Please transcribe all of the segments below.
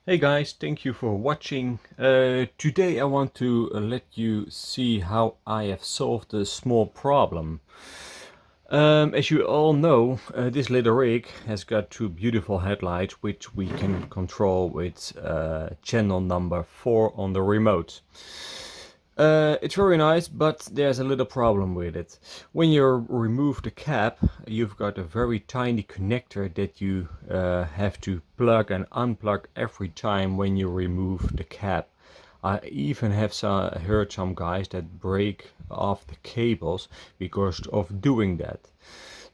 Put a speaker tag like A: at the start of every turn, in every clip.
A: Hey guys, thank you for watching. Today I want to let you see how I have solved a small problem. As you all know, this little rig has got two beautiful headlights which we can control with channel number 4 on the remote. It's very nice, but there's a little problem with it. When you remove the cap, you've got a very tiny connector that you have to plug and unplug every time when you remove the cap. I even have heard some guys that break off the cables because of doing that.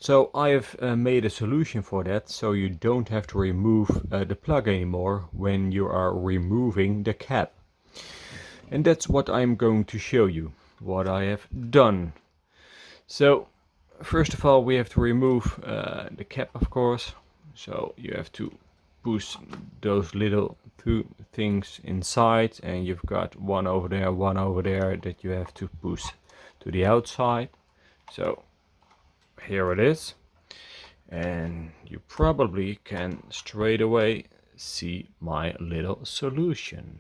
A: So I have made a solution for that, so you don't have to remove the plug anymore when you are removing the cap. And that's what I'm going to show you, what I have done. So first of all we have to remove the cap, of course. So you have to push those little two things inside, and you've got one over there that you have to push to the outside. So here it is, and you probably can straight away see my little solution.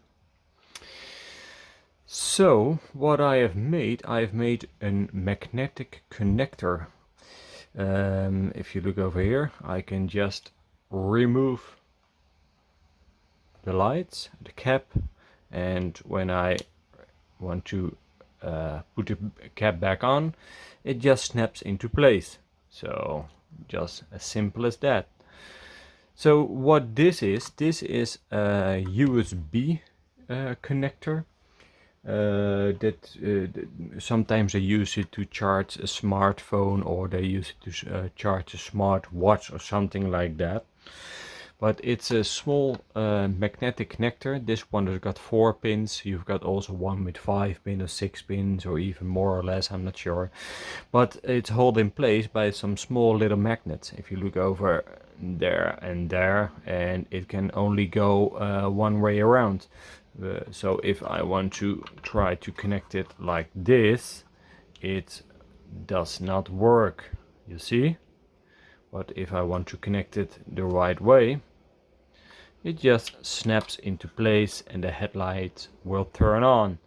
A: So what I've made a magnetic connector. If you look over here, I can just remove the lights, the cap, and when I want to put the cap back on, it just snaps into place. So just as simple as that. So what this is a USB connector. Sometimes they use it to charge a smartphone, or they use it to charge a smart watch or something like that. But it's a small magnetic connector. This one has got 4 pins. You've got also one with 5 pins or 6 pins, or even more or less, I'm not sure. But it's held in place by some small little magnets. If you look over there, and it can only go one way around. So if I want to try to connect it like this, it does not work, you see? But if I want to connect it the right way, it just snaps into place and the headlight will turn on.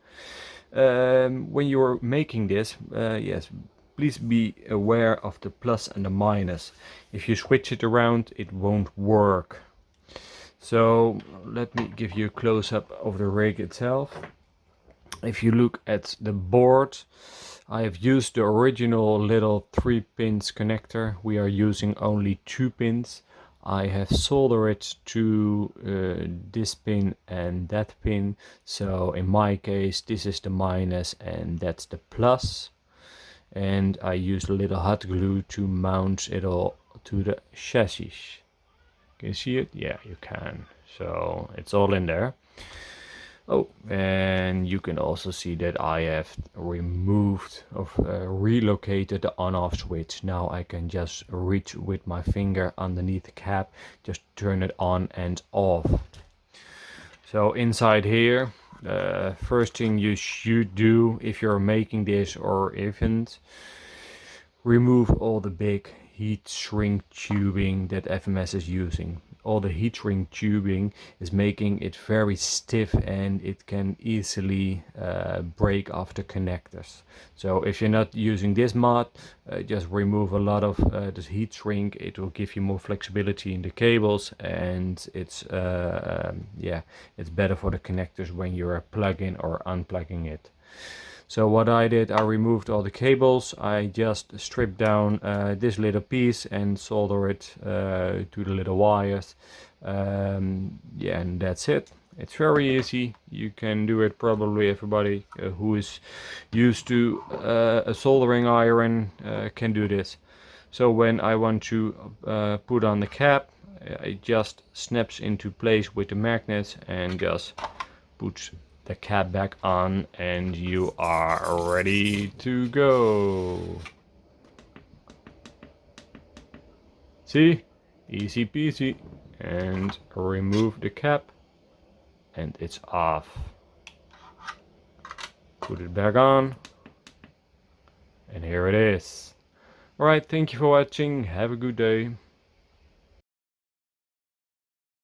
A: When you're making this, yes, please be aware of the plus and the minus. If you switch it around, it won't work. So let me give you a close-up of the rig itself. If you look at the board, I have used the original little 3 pins connector. We are using only 2 pins. I have soldered it to this pin and that pin. So in my case, this is the minus and that's the plus. And I used a little hot glue to mount it all to the chassis. Can you see it? Yeah, you can. So it's all in there. Oh, and you can also see that I have removed or relocated the on-off switch. Now I can just reach with my finger underneath the cap, just turn it on and off. So inside here, first thing you should do if you're making this or isn't, remove all the big heat shrink tubing that FMS is using. All the heat shrink tubing is making it very stiff, and it can easily break off the connectors. So if you're not using this mod, just remove a lot of this heat shrink. It will give you more flexibility in the cables, and it's yeah, it's better for the connectors when you're plugging or unplugging it. So what I did, I removed all the cables. I just stripped down this little piece and solder it to the little wires. Yeah, and that's it. It's very easy. You can do it, probably everybody who is used to a soldering iron can do this. So when I want to put on the cap, it just snaps into place with the magnets and just puts the cap back on, and you are ready to go. See? Easy peasy. And remove the cap and it's off. Put it back on and here it is. Alright, thank you for watching. Have a good day.